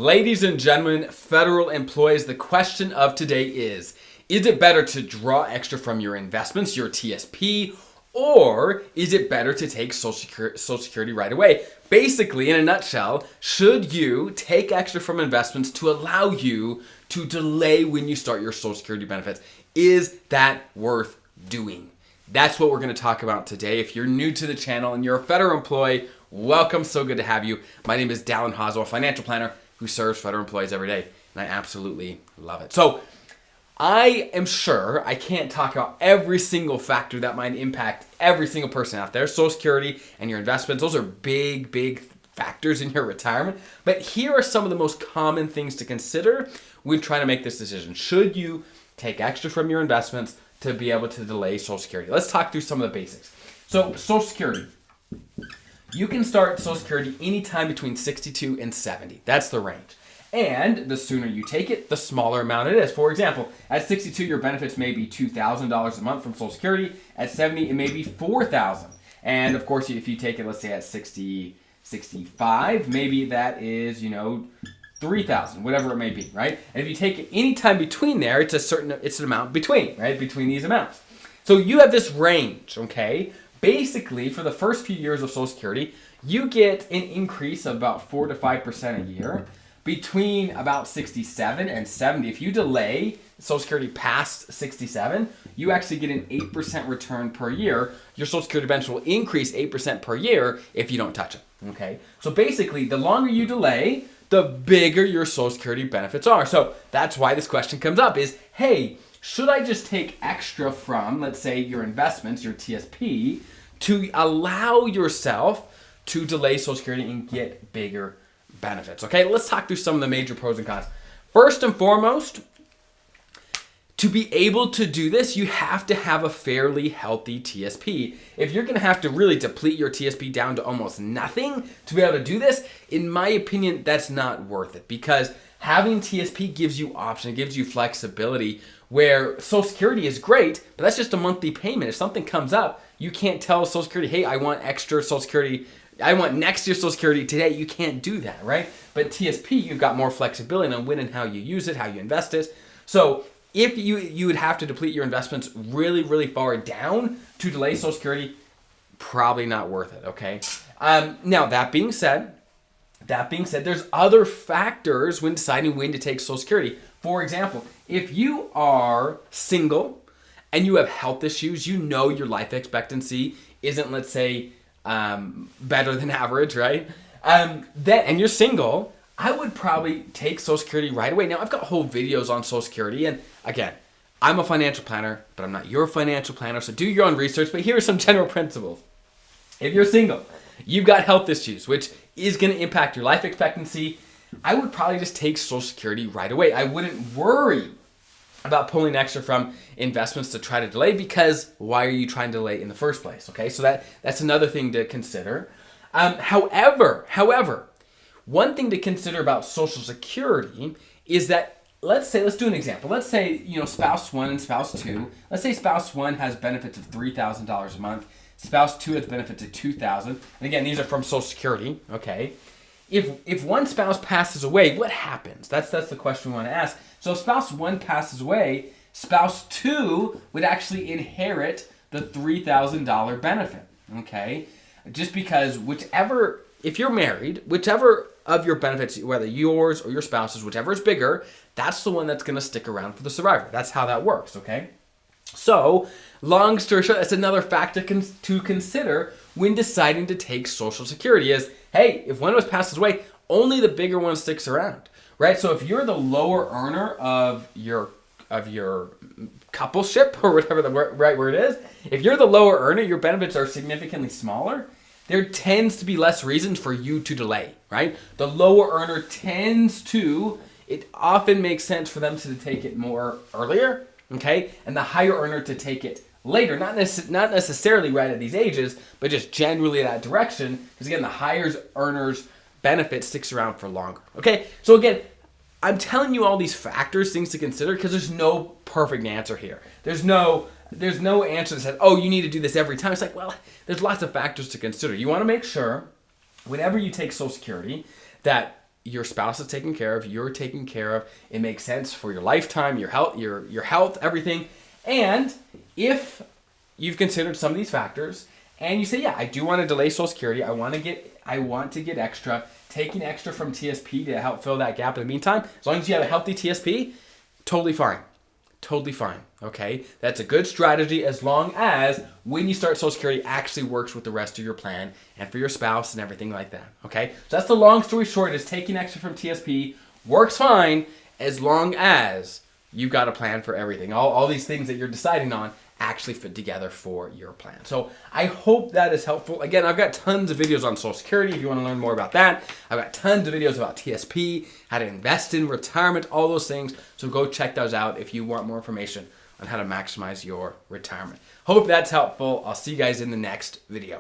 Ladies and gentlemen, federal employees, the question of today is it better to draw extra from your investments, your TSP, or is it better to take Social Security right away? Basically, in a nutshell, should you take extra from investments to allow you to delay when you start your Social Security benefits? Is that worth doing? That's what we're going to talk about today. If you're new to the channel and you're a federal employee, welcome. So good to have you. My name is Dallin Hoswell, a financial planner who serves federal employees every day, and I absolutely love it. So I am sure I can't talk about every single factor that might impact every single person out there. Social Security and your investments, those are big, big factors in your retirement. But here are some of the most common things to consider when trying to make this decision. Should you take extra from your investments to be able to delay Social Security? Let's talk through some of the basics. So Social Security. You can start Social Security anytime between 62 and 70. That's the range. And the sooner you take it, the smaller amount it is. For example, at 62, your benefits may be $2,000 a month from Social Security. At 70, it may be $4,000. And of course, if you take it, let's say at 65, maybe that is, $3,000, whatever it may be, right? And if you take it any time between there, it's an amount between, right? Between these amounts. So you have this range, okay? Basically, for the first few years of Social Security, you get an increase of about 4 to 5% a year. Between about 67 and 70, if you delay Social Security past 67, you actually get an 8% return per year. Your Social Security benefits will increase 8% per year if you don't touch it, okay? So basically, the longer you delay, the bigger your Social Security benefits are. So that's why this question comes up is, hey, should I just take extra from, let's say, your investments, your TSP, to allow yourself to delay Social Security and get bigger benefits? Okay, let's talk through some of the major pros and cons. First and foremost, to be able to do this, you have to have a fairly healthy TSP. If you're going to have to really deplete your TSP down to almost nothing to be able to do this, in my opinion, that's not worth it, because having TSP gives you option, it gives you flexibility, where Social Security is great, but that's just a monthly payment. If something comes up, you can't tell Social Security, hey, I want extra Social Security, I want next year's Social Security today. You can't do that, right? But TSP, you've got more flexibility on when and how you use it, how you invest it. So if you would have to deplete your investments really, really far down to delay Social Security, probably not worth it, okay? Now, that being said, there's other factors when deciding when to take Social Security. For example, if you are single and you have health issues, your life expectancy isn't, let's say, better than average, right? And you're single, I would probably take Social Security right away. Now, I've got whole videos on Social Security, and again, I'm a financial planner, but I'm not your financial planner, so do your own research, but here are some general principles. If you're single, you've got health issues, which is going to impact your life expectancy, I would probably just take Social Security right away. I wouldn't worry about pulling extra from investments to try to delay, because why are you trying to delay in the first place? Okay, so that's another thing to consider. However, one thing to consider about Social Security is that, let's do an example. Let's say, spouse 1 and spouse 2. Let's say spouse 1 has benefits of $3,000 a month. Spouse 2 has benefits of $2,000. And again, these are from Social Security, okay? If one spouse passes away, what happens? That's the question we want to ask. So if spouse 1 passes away, spouse 2 would actually inherit the $3,000 benefit, okay? Just because if you're married, whichever of your benefits, whether yours or your spouse's, whichever is bigger, that's the one that's going to stick around for the survivor. That's how that works, okay? So, long story short, that's another factor to consider when deciding to take Social Security is, hey, if one of us passes away, only the bigger one sticks around, right? So if you're the lower earner of your coupleship, or whatever the right word is, if you're the lower earner, your benefits are significantly smaller, there tends to be less reasons for you to delay, right? The lower earner it often makes sense for them to take it more earlier, okay? And the higher earner to take it later, not necessarily right at these ages, but just generally that direction, because again, the higher earner's benefit sticks around for longer, okay? So again, I'm telling you all these factors, things to consider, because there's no perfect answer here. There's no answer that says, oh, you need to do this every time. It's like, well, there's lots of factors to consider. You want to make sure, whenever you take Social Security, that your spouse is taken care of, you're taken care of. It makes sense for your lifetime, your health, everything. And if you've considered some of these factors and you say, yeah, I do want to delay Social Security, I want to get extra, taking extra from TSP to help fill that gap in the meantime, as long as you have a healthy TSP, totally fine. Totally fine, okay? That's a good strategy as long as when you start Social Security actually works with the rest of your plan and for your spouse and everything like that, okay? So that's the long story short, is taking extra from TSP works fine as long as you've got a plan for everything. All these things that you're deciding on actually fit together for your plan. So I hope that is helpful. Again, I've got tons of videos on Social Security if you want to learn more about that. I've got tons of videos about TSP, how to invest in retirement, all those things. So go check those out if you want more information on how to maximize your retirement. Hope that's helpful. I'll see you guys in the next video.